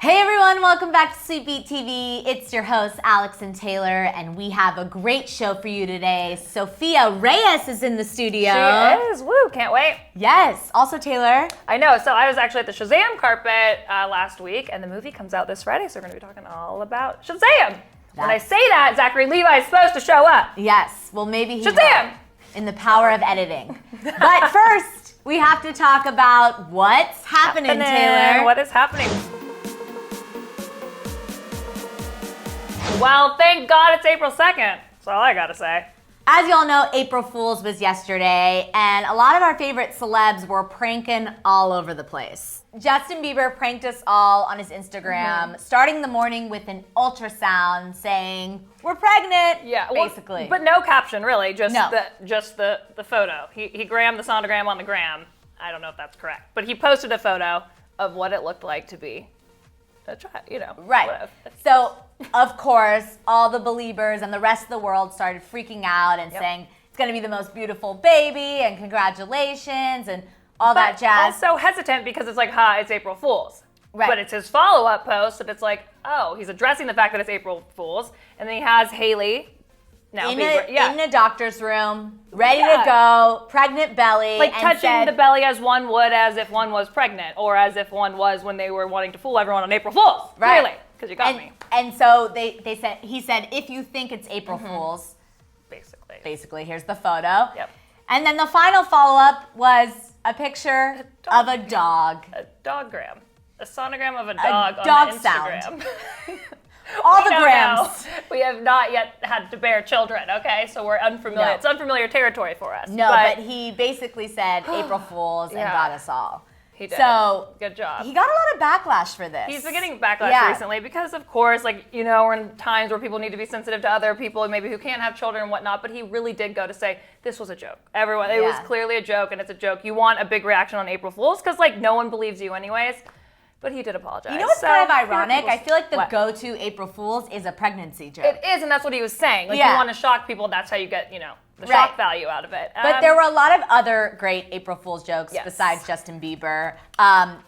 Hey everyone, welcome back to SweetBeat TV. It's your host, Allison Taylor, and we have a great show for you today. Sofia Reyes is in the studio. She is, woo, can't wait. Yes, also Taylor. I know, so I was actually at the Shazam carpet last week, and the movie comes out this Friday, so we're gonna be talking all about Shazam. When I say that, Zachary Levi is supposed to show up. Yes, well maybe he Shazam! will, in the power of editing. But first, we have to talk about what's happening, Taylor. What is happening? Well, thank God it's April 2nd. That's all I gotta say. As y'all know, April Fool's was yesterday, and a lot of our favorite celebs were pranking all over the place. Justin Bieber pranked us all on his Instagram, starting the morning with an ultrasound saying, "We're pregnant," basically. Well, but no caption, really, just No. the photo. He grammed the sonogram on the gram. I don't know if that's correct, but he posted a photo of what it looked like to be a child, Right. whatever. So, of course, all the believers and the rest of the world started freaking out and saying, it's going to be the most beautiful baby and congratulations and all that jazz. Also hesitant because it's like, it's April Fool's. Right. But it's his follow-up post and it's like, he's addressing the fact that it's April Fool's. And then he has Haley, now in Bieber, a doctor's room, ready to go, pregnant belly. like and touching the belly as one would as if one was pregnant, or as if one was when they were wanting to fool everyone on April Fool's. Right. Really, because you got me. And so he said, if you think it's April Fool's, basically, here's the photo. Yep. And then the final follow-up was a picture of a dog. A doggram. A sonogram of a dog dog on the sound. Instagram. All We the don't grams. know. We have not yet had to bear children, okay? So we're unfamiliar. No. It's unfamiliar territory for us. No, but he basically said April Fool's and got us all. He did. So good job. he got a lot of backlash for this. He's been getting backlash recently because, of course, we're in times where people need to be sensitive to other people, maybe who can't have children and whatnot. But he really did go to say this was a joke. Everyone, it was clearly a joke, and it's a joke. You want a big reaction on April Fool's because no one believes you anyways. But he did apologize. You know what's kind of ironic? I feel like the go-to April Fool's is a pregnancy joke. It is, and that's what he was saying. You want to shock people. That's how you get, the shock value out of it. But there were a lot of other great April Fool's jokes besides Justin Bieber.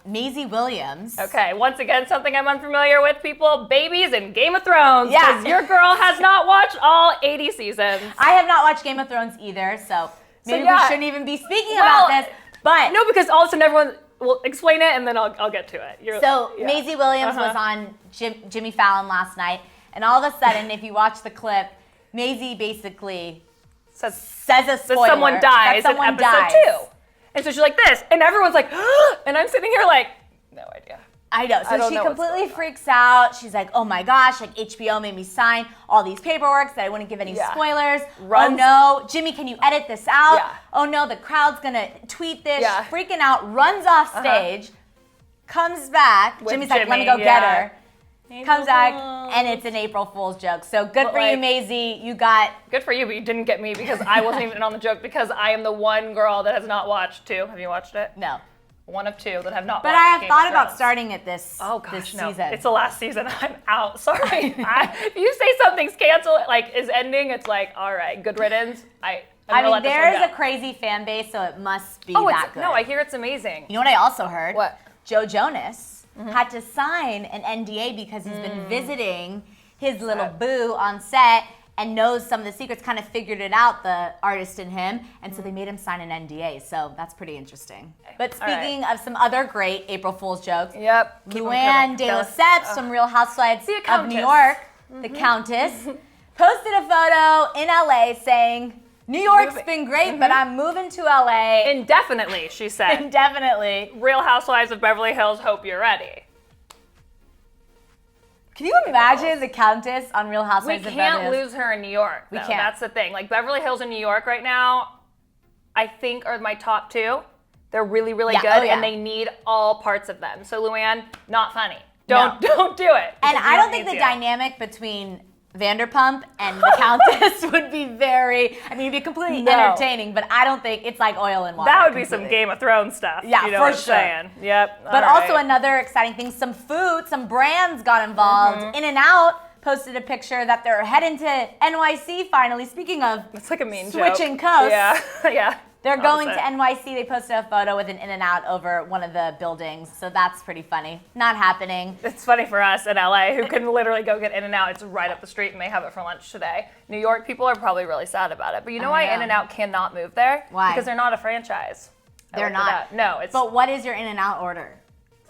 Maisie Williams. Okay, once again, something I'm unfamiliar with, people. Babies in Game of Thrones. Yeah. Because your girl has not watched all 80 seasons. I have not watched Game of Thrones either, so maybe we shouldn't even be speaking about this. But no, because all of a sudden everyone will explain it, and then I'll get to it. Maisie Williams was on Jimmy Fallon last night, and all of a sudden, if you watch the clip, Maisie basically says a spoiler. That someone dies in episode 2. And so she's like this, and everyone's like, and I'm sitting here like, no idea. I know. So she completely freaks out. She's like, oh my gosh, HBO made me sign all these paperwork that I wouldn't give any spoilers. Oh no, Jimmy, can you edit this out? Yeah. Oh no, the crowd's gonna tweet this. Freaking out, runs off stage, comes back. Jimmy's like, let me go get her. Comes back, and it's an April Fool's joke. So good for you, Maisie. You got... Good for you, but you didn't get me because I wasn't even on the joke because I am the one girl that has not watched 2. Have you watched it? No. One of 2 that have not watched But I have Game thought of about Thrones. starting it this No. season. It's the last season. I'm out. Sorry. If you say something's canceled, is ending, it's like, all right, good riddance. I mean, there's a crazy fan base, so it must be that good. No, I hear it's amazing. You know what I also heard? What? Joe Jonas had to sign an NDA because he's been visiting his little boo on set and knows some of the secrets, kind of figured it out, the artist in him, and so they made him sign an NDA, so that's pretty interesting. But speaking of some other great April Fool's jokes, LuAnn de Lesseps from Real Housewives of New York, the Countess, posted a photo in LA saying, New York's been great, but I'm moving to LA. Indefinitely, she said. Indefinitely. Real Housewives of Beverly Hills, hope you're ready. Can you imagine the Countess on Real Housewives of Beverly Hills? We can't lose her in New York, though. We can't. That's the thing. Beverly Hills and New York right now, I think are my top 2. They're really, really good, and they need all parts of them. So LuAnn, not funny. Don't do it. And I don't think the dynamic between Vanderpump and the Countess would be it'd be completely entertaining, but I don't think it's like oil and water. That would be some Game of Thrones stuff. Yeah, you know for what I'm sure. saying. Yep. But also another exciting thing, some food, some brands got involved. In-N-Out posted a picture that they're heading to NYC finally. Speaking of it's like a mean switching joke. coasts. Yeah. They're going to NYC. They posted a photo with an In-N-Out over one of the buildings, so that's pretty funny. Not happening. It's funny for us in LA who can literally go get In-N-Out. It's right up the street and they have it for lunch today. New York people are probably really sad about it. But you know why In-N-Out cannot move there? Why? Because they're not a franchise. They're not? No, it's... But what is your In-N-Out order?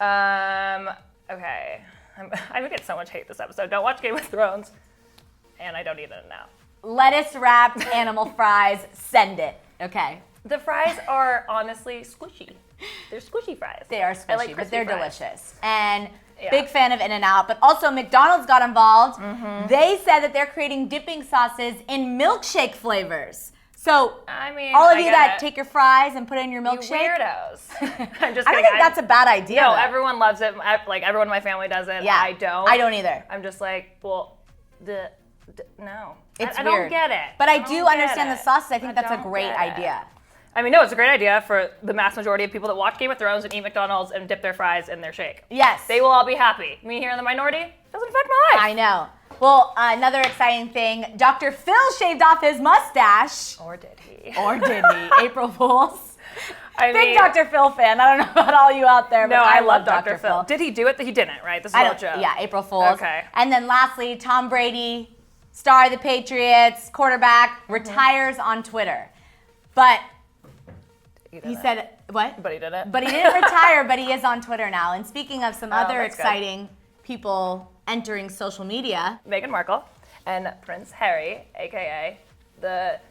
Okay. I'm gonna get so much hate this episode. Don't watch Game of Thrones. And I don't eat In-N-Out. Lettuce wrapped animal fries. Send it. Okay. The fries are honestly squishy. They're squishy fries. They are squishy, like but they're fries. delicious. And big fan of In-N-Out, but also McDonald's got involved. They said that they're creating dipping sauces in milkshake flavors. So, I mean, all of you that take your fries and put it in your milkshake. You weirdos. I'm just I kidding. don't think that's a bad idea. No, though. everyone loves it. Like, everyone in my family does it. Yeah. I don't. I don't either. I'm just like, well, no. It's I weird. don't get it. But I do understand the sauces. I think that's a great idea. I mean, no, it's a great idea for the mass majority of people that watch Game of Thrones and eat McDonald's and dip their fries in their shake. Yes. They will all be happy. Me here in the minority, doesn't affect my life. I know. Well, another exciting thing, Dr. Phil shaved off his mustache. Or did he? Or did he? April Fools. Big Dr. Phil fan. I don't know about all you out there, but no, I love Dr. Phil. Did he do it? He didn't, right? This is all a joke. Yeah, April Fools. Okay. And then lastly, Tom Brady, star of the Patriots, quarterback, retires on Twitter. But he said, what? But he didn't. But he didn't retire, but he is on Twitter now. And speaking of some other that's exciting people entering social media. Meghan Markle and Prince Harry, a.k.a.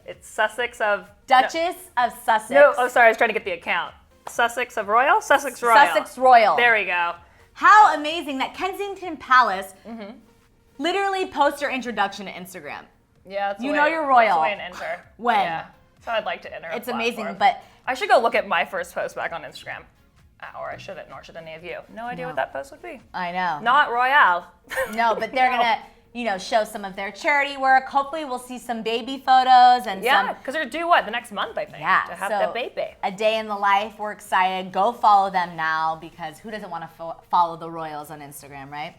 It's Sussex of... Duchess of Sussex. No, oh, sorry, I was trying to get the account. Sussex of Royal? Sussex Royal. Sussex Royal. There we go. How amazing that Kensington Palace literally posts your introduction to Instagram. Yeah, that's you know you're royal. That's the way an enter. When? Yeah. So I'd like to enter. It's amazing, but I should go look at my first post back on Instagram. Or I shouldn't, nor should any of you. No idea what that post would be. I know. Not Royale. No, but they're gonna, show some of their charity work. Hopefully, we'll see some baby photos and because they're due the next month, I think. Yeah, to have so the baby. A day in the life. We're excited. Go follow them now because who doesn't want to follow the royals on Instagram, right?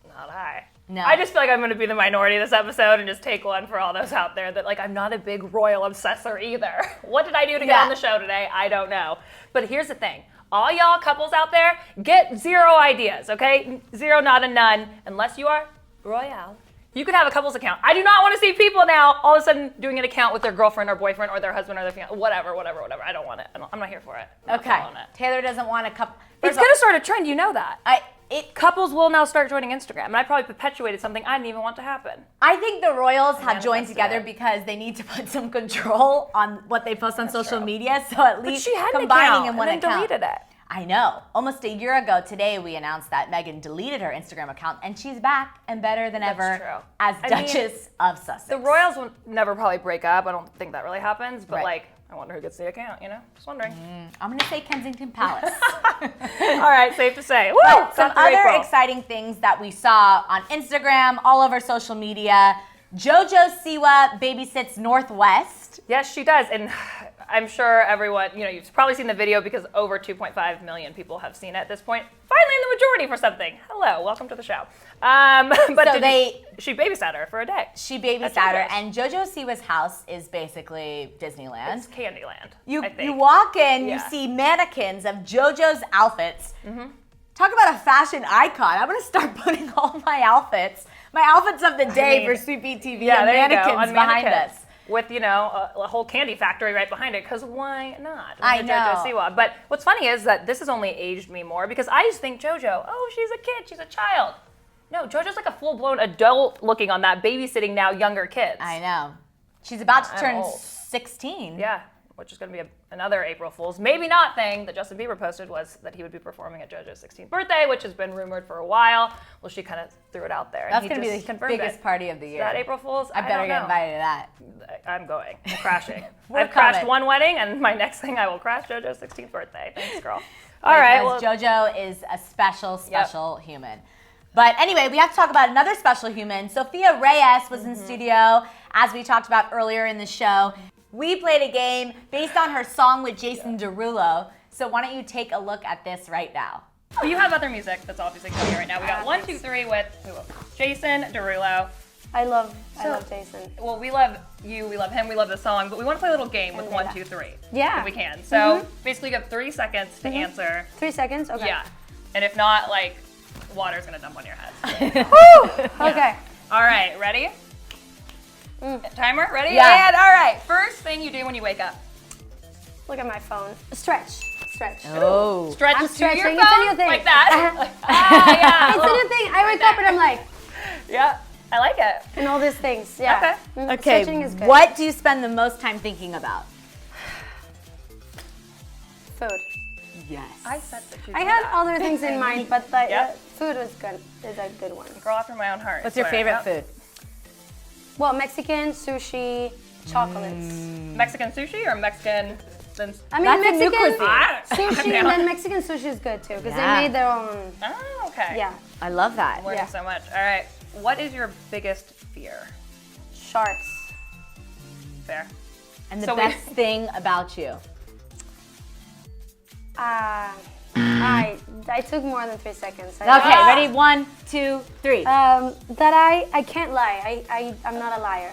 Not I. No. I just feel like I'm going to be the minority this episode and just take one for all those out there that I'm not a big royal obsessor either. What did I do to get on the show today? I don't know. But here's the thing. All y'all couples out there, get 0 ideas, okay? 0, not a none, unless you are royal. You could have a couples account. I do not want to see people now all of a sudden doing an account with their girlfriend or boyfriend or their husband or their fiance. Whatever. I don't want it. I'm not here for it. Okay. Taylor doesn't want a couple. It's going to start a trend. You know that. Couples will now start joining Instagram, and I probably perpetuated something I didn't even want to happen. I think the royals have joined together because they need to put some control on what they post on social media. So at least she had combining in an one account and then account. deleted it. I know. Almost a year ago today, we announced that Meghan deleted her Instagram account, and she's back and better than ever as Duchess of Sussex. The royals will never probably break up. I don't think that really happens, but I wonder who gets the account, Just wondering. I'm going to say Kensington Palace. All right, safe to say. Woo! But some other exciting things that we saw on Instagram, all over social media. Jojo Sierra babysits Northwest. Yes, she does. And I'm sure everyone, you've probably seen the video because over 2.5 million people have seen it at this point. Finally in the majority for something. Hello, welcome to the show. She babysat her for a day. She babysat her, and Jojo Sierra's house is basically Disneyland. It's Candyland. You walk in, you see mannequins of JoJo's outfits. Talk about a fashion icon. I'm gonna start putting all my outfits of the day for SweetBeat TV and mannequins behind us. With, a whole candy factory right behind it, because why not? I know. JoJo Siwa. But what's funny is that this has only aged me more, because I just think JoJo, she's a kid, she's a child. No, JoJo's like a full-blown adult looking on that, babysitting now younger kids. I know. She's about to turn 16. Yeah, which is going to be another April Fool's maybe not thing that Justin Bieber posted was that he would be performing at JoJo's 16th birthday, which has been rumored for a while. Well, she kind of threw it out there. That's going to be the biggest party of the year. Is that April Fool's? I better get invited to that. I'm going. I'm crashing. I've crashed one wedding, and my next thing I will crash JoJo's 16th birthday. Thanks, girl. All right. Well, JoJo is a special human. But anyway, we have to talk about another special human. Sofia Reyes was in studio, as we talked about earlier in the show. We played a game based on her song with Jason Derulo. So why don't you take a look at this right now? You have other music that's obviously coming right now. We got 1, 2, 3 with Jason Derulo. I love Jason. Well, we love you, we love him, we love the song, but we want to play a little game with 1, 2, 3. Yeah. If we can. So basically you have 3 seconds to answer. 3 seconds? Okay. Yeah. And if not, like, water's gonna dump on your head. Woo! Okay. All right, ready? Timer, ready? Yeah. And all right, first thing you do when you wake up. Look at my phone. Stretch. Oh. Stretch I'm to stretching. your It's a phone, new thing. like that. Yeah. It's a new thing. I wake up and I'm like, Yeah, I like it. and all these things. Yeah. Okay. Okay, Stretching is good. what do you spend the most time thinking about? Food. Yes. I said that you I did had that. other things in mind, but the Yep. food was good. Is a good one. Girl after my own heart. What's your Swear. favorite Yep. food? Well, Mexican, sushi, chocolates. Mexican sushi or Mexican? I mean, That's a new Mexican cuisine. sushi and then Mexican sushi is good too because Yeah. they made their own. Oh, okay. Yeah, I love that. Learning so much. All right. What is your biggest fear? sharks. Fair. And the So best thing about you? I took more than 3 seconds. Okay, ready? 1, 2, 3. That I can't lie. I'm not a liar.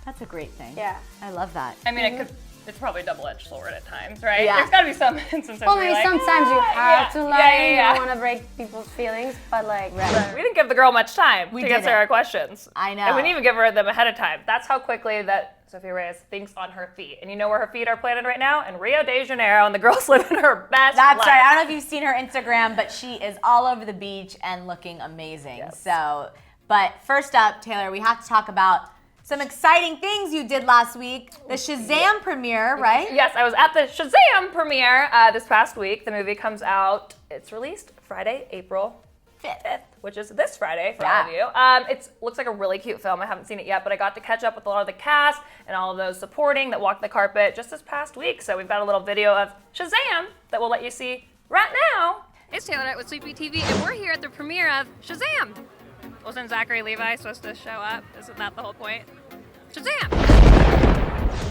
That's a great thing. Yeah. I love that. I mean, it's probably a double-edged sword at times, right? Yeah. There's got to be some instances Well, where maybe you're like, sometimes you have to lie. Yeah. You don't want to break people's feelings, but like. We didn't give the girl much time to didn't. answer our questions. I know. And we didn't even give her them ahead of time. That's how quickly that Sofia Reyes thinks on her feet. And you know where her feet are planted right now? In Rio de Janeiro, and the girl's living her best That's life. right. I don't know if you've seen her Instagram, but she is all over the beach and looking amazing. Yes. So, but first up, Taylor, we have to talk about some exciting things you did last week. The Shazam premiere, right? Yes, I was at the Shazam premiere this past week. The movie comes out, it's released Friday, April 5th, which is this Friday for all of you. It looks like a really cute film. I haven't seen it yet, but I got to catch up with a lot of the cast and all of those supporting that walked the carpet just this past week. So we've got a little video of Shazam that we'll let you see right now. It's Taylor with SweetBeat TV, and we're here at the premiere of Shazam. Wasn't Zachary Levi supposed to show up? Isn't that the whole point? Shazam!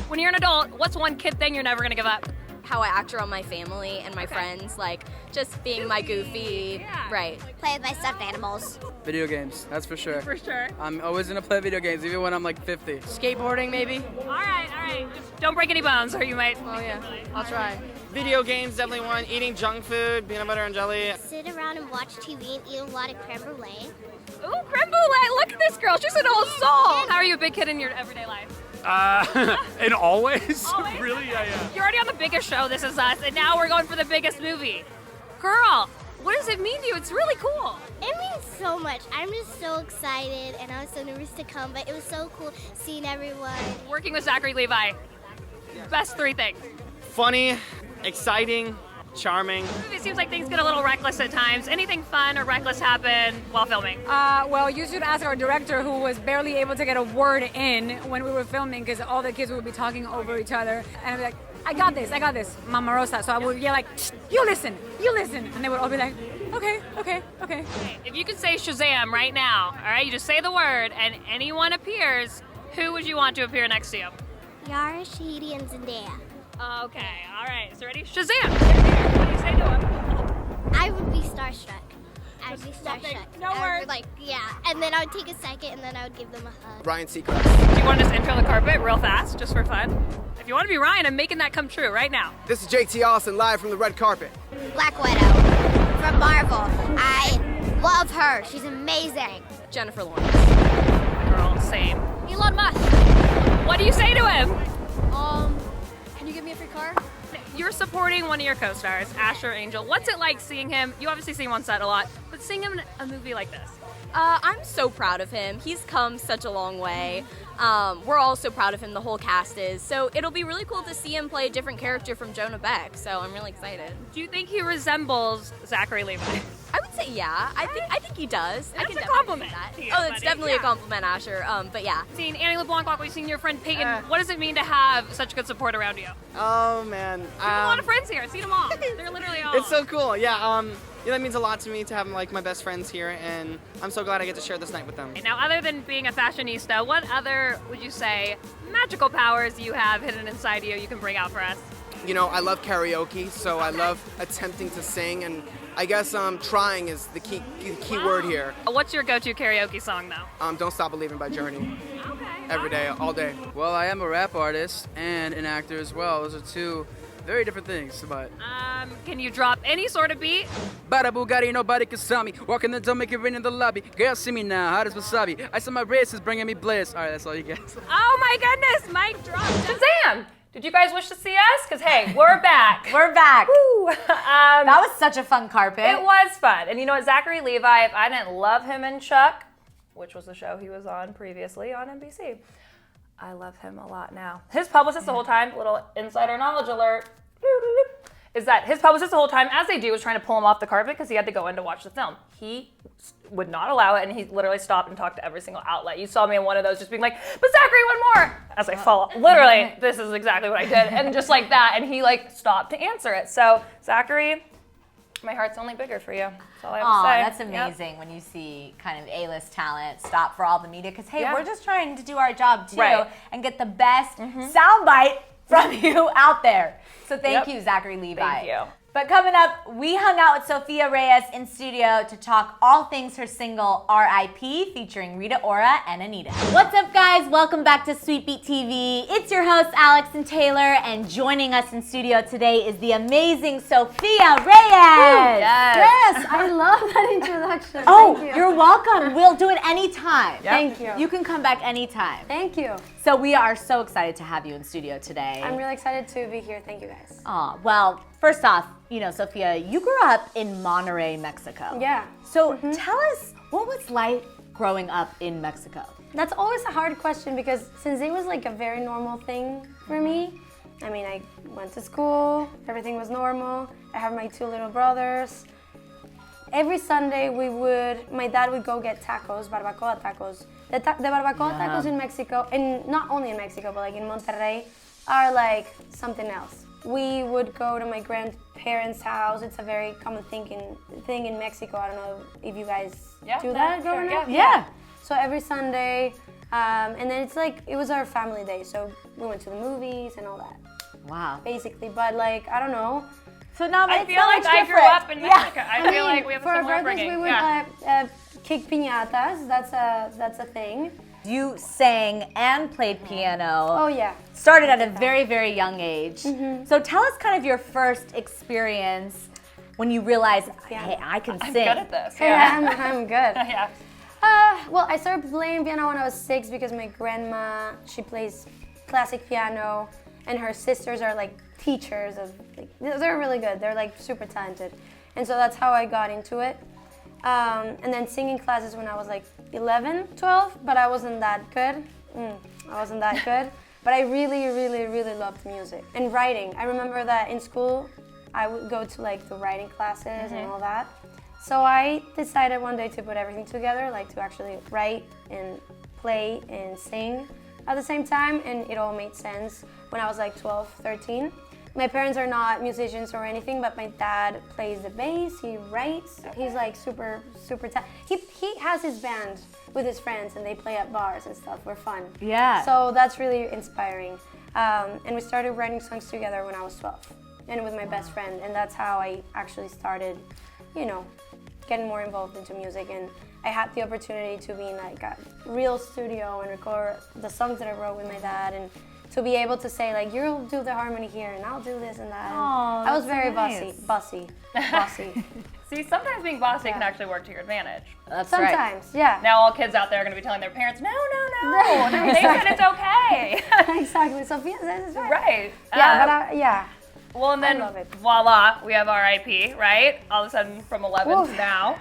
When you're an adult, what's one kid thing you're never gonna give up? How I act around my family and my friends, like just being my goofy, right. Play with my stuffed animals. Video games, that's for sure. For sure. I'm always gonna play video games, even when I'm like 50. Skateboarding, maybe? All right. Just don't break any bones, or you might. Oh, yeah. I'll try. Video games, definitely one. Eating junk food, peanut butter and jelly. Sit around and watch TV and eat a lot of creme brulee. Ooh, creme brulee! Look at this girl. She's an old soul. How are you a big kid in your everyday life? And always? Always? Really? Yeah. You're already on the biggest show, This Is Us, and now we're going for the biggest movie. Girl, what does it mean to you? It's really cool. It means so much. I'm just so excited and I was so nervous to come, but it was so cool seeing everyone. Working with Zachary Levi. Best 3 things. Funny, exciting, charming. It seems like things get a little reckless at times. Anything fun or reckless happen while filming? Well, you should ask our director, who was barely able to get a word in when we were filming because all the kids would be talking over each other. And I'd be like, I got this, Mama Rosa. So I would yell like, you listen. And they would all be like, okay. If you could say Shazam right now, all right, you just say the word and anyone appears, who would you want to appear next to you? Yara, Shahidi, and Zendaya. Okay, all right, so ready? Shazam! What do you say to him? I would be starstruck. I'd be nothing, starstruck. no I would words. be like, yeah. And then I would take a second and then I would give them a hug. Ryan Seacrest. Do you want to just intro the carpet real fast, just for fun? If you want to be Ryan, I'm making that come true right now. This is JT Allison live from the red carpet. Black Widow from Marvel. I love her. She's amazing. Jennifer Lawrence. Girl, same. Elon Musk. What do you say to him? Can you give me a free car? You're supporting one of your co-stars, Asher Angel. What's it like seeing him? You obviously see him on set a lot, but seeing him in a movie like this? I'm so proud of him. He's come such a long way. We're all so proud of him, the whole cast is. So it'll be really cool to see him play a different character from Jonah Beck. So I'm really excited. Do you think he resembles Zachary Levi? I would say yeah. I think he does. That's I can a definitely compliment say that. to you, Oh, it's buddy. definitely a Yeah. compliment, Asher. But yeah. Seen Annie LeBlanc, we've seen your friend Peyton. What does it mean to have such good support around you? You Oh man. have a lot of friends here. I've seen them all. They're literally all. It's so cool. Yeah, that means a lot to me to have like my best friends here, and I'm so glad I get to share this night with them. Now, other than being a fashionista, what other, would you say, magical powers you have hidden inside you can bring out for us? you know, I love karaoke, so I love attempting to sing, and I guess trying is the key word here. What's your go-to karaoke song, though? Don't Stop Believing by Journey. Okay. Every day, all day. Well, I am a rap artist and an actor as well. Those are two very different things, but... Can you drop any sort of beat? Bada Bugatti, nobody can stop me. Walk in the door, make it rain in the lobby. Girls see me now, hot as wasabi. Ice on my wrist is bringing me bliss. All right, that's all you get. Oh my goodness, mic drop. Shazam! Did you guys wish to see us? Because, hey, we're back. We're back. Woo! That was such a fun carpet. It was fun. And you know what, Zachary Levi, if I didn't love him and Chuck, which was the show he was on previously on NBC, I love him a lot now. His publicist the whole time, little insider knowledge alert, is that his publicist the whole time, as they do, was trying to pull him off the carpet because he had to go in to watch the film. He would not allow it, and he literally stopped and talked to every single outlet. You saw me in one of those just being like, but Zachary, one more! As I fall, literally, this is exactly what I did, and just like that, and he like stopped to answer it. So, Zachary, my heart's only bigger for you. That's all I have to say. That's amazing when you see kind of A-list talent stop for all the media, because hey, Yeah. we're just trying to do our job too, Right. and get the best soundbite from you out there. So thank you, Zachary Levi. Thank you. But coming up, we hung out with Sofia Reyes in studio to talk all things her single R.I.P. featuring Rita Ora and Anita. What's up, guys? Welcome back to SweetBeat TV. It's your host, Alex and Taylor, and joining us in studio today is the amazing Sofia Reyes. Yes, I love that introduction. Oh, Thank you. you're welcome. We'll do it anytime. Thank you. You can come back anytime. Thank you. So we are so excited to have you in studio today. I'm really excited to be here. Thank you, guys. Aw, well, first off, you know, Sofia, you grew up in Monterrey, Mexico. Yeah. So tell us, what was life growing up in Mexico? That's always a hard question because since it was like a very normal thing for me, I mean, I went to school, everything was normal. I have my 2 little brothers. Every Sunday my dad would go get tacos, barbacoa tacos. The barbacoa tacos in Mexico, and not only in Mexico, but like in Monterrey, are like something else. We would go to my grandparents' house. It's a very common thing in Mexico. I don't know if you guys do that growing up. Yeah. So every Sunday, and then it's like, it was our family day. So we went to the movies and all that, Wow. basically. But like, I don't know. So now I feel like I grew up in Mexico. I feel like we have a For our similar birthdays, upbringing. we would kick piñatas. That's a thing. You sang and played piano. Oh yeah. Started at a very, very young age. So tell us kind of your first experience when you realized, hey, I can I'm sing. good at this. Yeah, I'm good. Yeah. Well, I started playing piano when I was 6 because my grandma, she plays classic piano, and her sisters are like teachers of, like, they're really good. They're like super talented. And so that's how I got into it. And then singing classes when I was like 11, 12, but I wasn't that good. I wasn't that good. But I really, really, really loved music. And writing. I remember that in school, I would go to like the writing classes and all that. So I decided one day to put everything together, like to actually write and play and sing at the same time, and it all made sense when I was like 12, 13. My parents are not musicians or anything, but my dad plays the bass, he writes, he's like super he has his band with his friends and they play at bars and stuff, we're fun. Yeah. So that's really inspiring. And we started writing songs together when I was 12 and with my best friend, and that's how I actually started, you know, getting more involved into music, and I had the opportunity to be in like a real studio and record the songs that I wrote with my dad, and to be able to say like, you'll do the harmony here and I'll do this and that. Aw, I was that's very nice. bossy. See, sometimes being bossy can actually work to your advantage. That's right. Sometimes, yeah. Now all kids out there are going to be telling their parents, no, they said it's okay. Exactly. Sophia says it's right. Right. Yeah, yeah. Well, and then love it. voila, we have R.I.P., right? All of a sudden from 11 Oof. to now,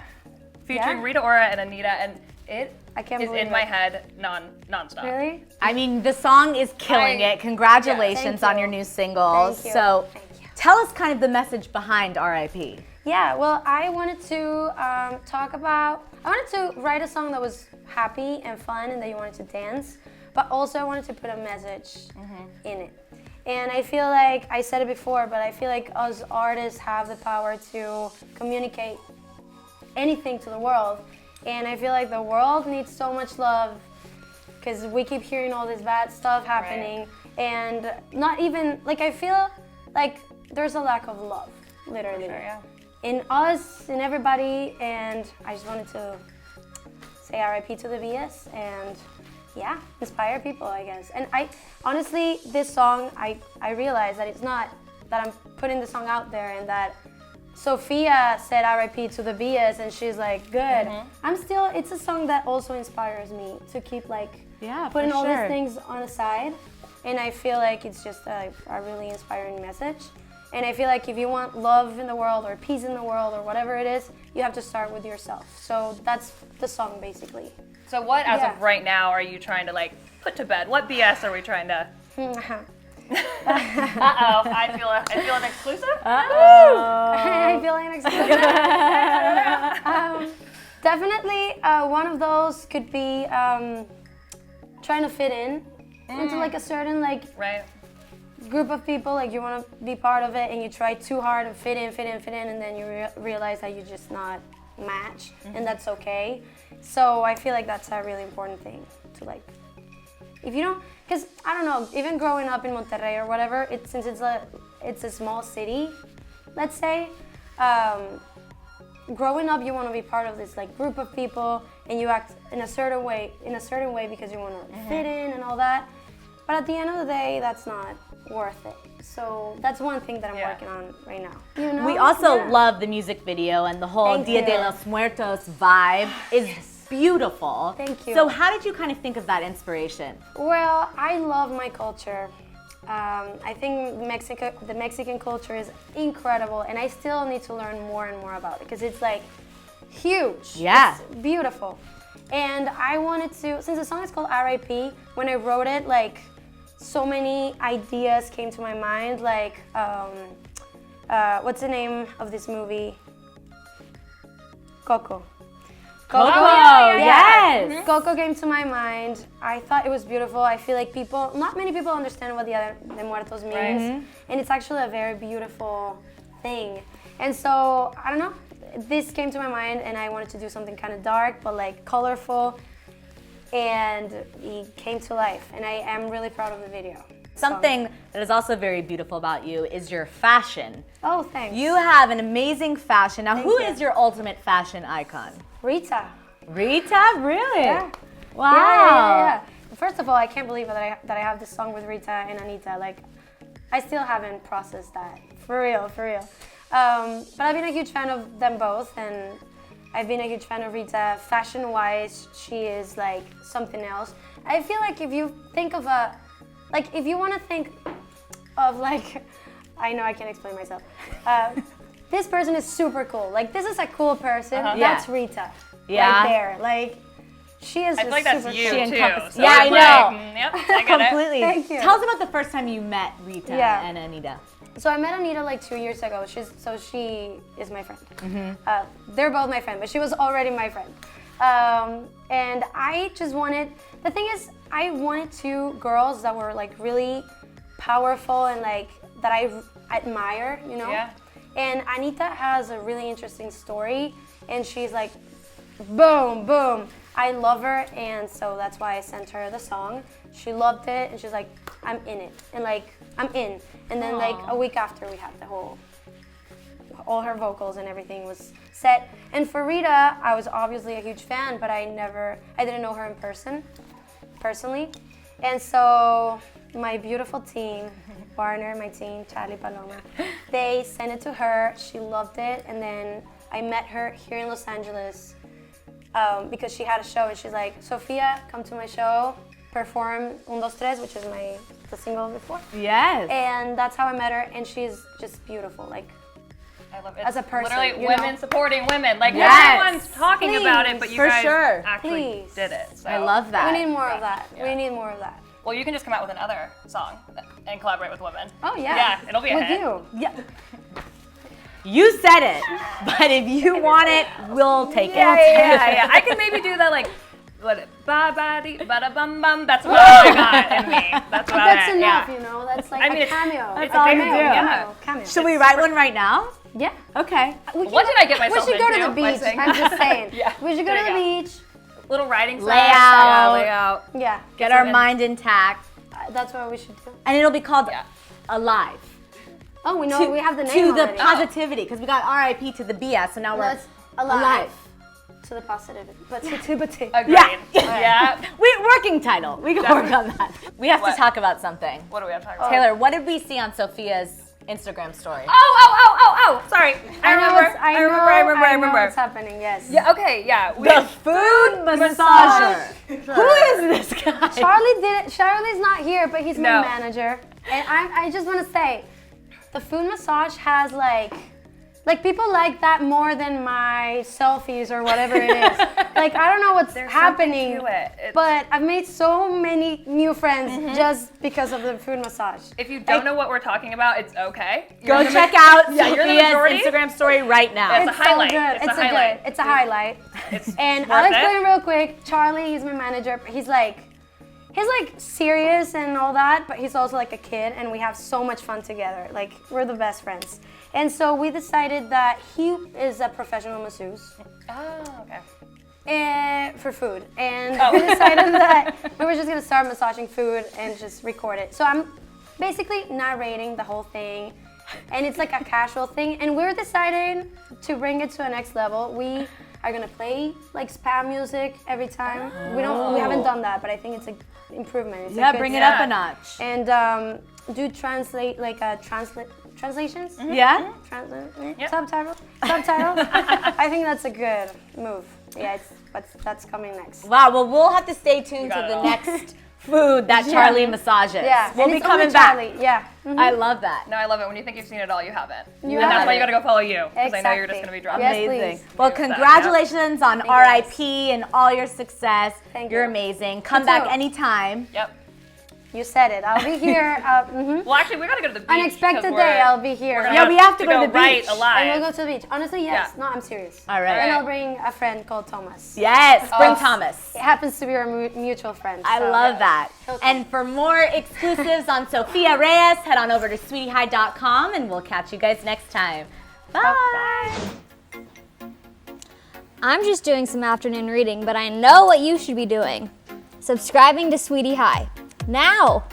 featuring Yeah. Rita Ora and Anita, and it I can't is believe in my it. head nonstop. Really? I mean, the song is killing it. Congratulations Thank on you. your new single. Thank you. So Thank you. tell us kind of the message behind R.I.P. Yeah, well, I wanted to I wanted to write a song that was happy and fun and that you wanted to dance, but also I wanted to put a message in it. And I feel like, I said it before, but I feel like us artists have the power to communicate anything to the world. And I feel like the world needs so much love because we keep hearing all this bad stuff happening. And not even, like, I feel like there's a lack of love, literally, Sure, yeah. in us, in everybody, and I just wanted to say RIP to the BS and yeah, inspire people, I guess. And I honestly, this song, I realized that it's not that I'm putting the song out there and that Sofia said RIP to the BS and she's like, good. It's a song that also inspires me to keep like putting all these things on the side. And I feel like it's just a really inspiring message. And I feel like if you want love in the world or peace in the world or whatever it is, you have to start with yourself. So that's the song basically. So what, as of right now, are you trying to like put to bed? What BS are we trying to? I feel an exclusive. I feel like an exclusive. Definitely, one of those could be trying to fit into like a certain like group of people. Like you want to be part of it, and you try too hard to fit in, and then you realize that you're just not match, and that's okay. So I feel like that's a really important thing to like. If you don't, because I don't know, even growing up in Monterrey or whatever, since it's a small city, let's say, growing up you want to be part of this like group of people and you act in a certain way because you want to fit in and all that. But at the end of the day, that's not worth it. So that's one thing that I'm working on right now. You know? We also love the music video and the whole Dia de los Muertos vibe is beautiful. Thank you. So how did you kind of think of that inspiration? Well, I love my culture. I think the Mexican culture is incredible, and I still need to learn more and more about it because it's like huge. Yeah. It's beautiful. And I wanted to, since the song is called RIP, when I wrote it, like so many ideas came to my mind, like what's the name of this movie? Coco. Coco, yes. Coco came to my mind. I thought it was beautiful. I feel like not many people understand what Dia de Muertos means. And it's actually a very beautiful thing. And so, I don't know, this came to my mind and I wanted to do something kind of dark, but like colorful. And it came to life. And I am really proud of the video. Something that is also very beautiful about you is your fashion. Oh, thanks. You have an amazing fashion. Now, who is your ultimate fashion icon? Rita. Rita? Really? Yeah. Wow. Yeah. First of all, I can't believe that I have this song with Rita and Anita. Like, I still haven't processed that. For real. But I've been a huge fan of them both, and I've been a huge fan of Rita. Fashion-wise, she is like something else. I feel like if you think of if you want to think of like, I know I can't explain myself. This person is super cool. Like, this is a cool person. That's Rita. Yeah. Right there. Like, she is. I feel like that's you too. So I know. Yep, I get completely. Thank you. Tell us about the first time you met Rita and Anita. So I met Anita like 2 years ago. She is my friend. They're both my friend, but she was already my friend. And I just wanted. The thing is, I wanted two girls that were like really powerful and like that I admire. You know. Yeah. And Anita has a really interesting story, and she's like, boom, boom. I love her, and so that's why I sent her the song. She loved it, and she's like, I'm in it, and like, I'm in. And then like a week after, we had all her vocals and everything was set. And for Rita, I was obviously a huge fan, but I didn't know her in personally. And so my beautiful team, Warner, my team, Charlie, Paloma, they sent it to her. She loved it, and then I met her here in Los Angeles because she had a show, and she's like, Sofia, come to my show, perform Un, Dos, Tres, which is the single before. Yes. And that's how I met her, and she's just beautiful. Like, I love it. As a person, literally, you women know? supporting women. Like, Yes. everyone's talking about it, but you guys actually Please. did it. So. I love that. We need more of that. Yeah. We need more of that. Well, you can just come out with another song and collaborate with women. Oh, yeah. Yeah, it'll be a with hit. you. Yeah. You said it, but if you want it, we'll take it. Yeah. I can maybe do that like, ba ba dee ba da bum bum. That's what I got in me. That's about That's it. enough, Yeah. you know. That's like I mean, a cameo. That's all you do. Yeah. Cameo. Should we write one right now? Yeah. Okay. What did I get myself We should go to into the by beach. saying I'm that? just saying. Yeah. We should go There to the you beach. Little writing sets. Layout. Yeah. Get our mind intact. That's what we should do. And it'll be called Alive. Oh, we know we have the name to the already. positivity, because we got RIP to the BS, so now we're alive. To the positivity. Positivity. Agreed. Yeah. Working title. We can work on that. We have to talk about something. What do we have to talk about? Taylor, what did we see on Sophia's Instagram story? Oh! Sorry. I remember. What's happening? Yes. Yeah. Okay. Yeah. The food massager. Who is this guy? Charlie's not here, but he's my manager. And I just want to say, the food massage has like people like that more than my selfies or whatever it is. Like, I don't know what's happening, but I've made so many new friends just because of the food massage. If you don't know what we're talking about, it's okay. Go check out Sophia's Instagram story right now. It's a highlight. So good. It's a highlight. And I'll explain real quick. Charlie, he's my manager. He's like serious and all that, but he's also like a kid, and we have so much fun together. Like, we're the best friends. And so we decided that he is a professional masseuse. Oh, okay. For food. And we decided that we were just gonna start massaging food and just record it. So I'm basically narrating the whole thing, and it's like a casual thing. And we're deciding to bring it to a next level. We are gonna play like spam music every time. We haven't done that, but I think it's an improvement. It's bring it up a notch. And do translations? Yeah? Subtitles? I think that's a good move. Yeah, that's coming next. Wow, well, we'll have to stay tuned to the next food that Charlie massages. Yeah, we'll be coming back. Charlie. Yeah. Mm-hmm. I love that. No, I love it. When you think you've seen it all, you haven't. And that's why you gotta go follow you, because I know you're just Exactly. gonna be dropping. Yes, Amazing. please. Well, congratulations on RIP and all your success. Thank You're you. amazing. Come You back too. anytime. Yep. You said it. I'll be here. Well, actually, we gotta go to the beach. Unexpected 'cause day, I'll be here. we're Yeah, we have to go to the right beach. alive. And we'll go to the beach. Honestly, yes. Yeah. No, I'm serious. All right. And I'll bring a friend called Thomas. Yes, bring Thomas. It happens to be our mutual friend. I so. love that. Okay. And for more exclusives on Sofia Reyes, head on over to sweetiehigh.com, and we'll catch you guys next time. Bye. I'm just doing some afternoon reading, but I know what you should be doing. Subscribing to Sweetie High. Now!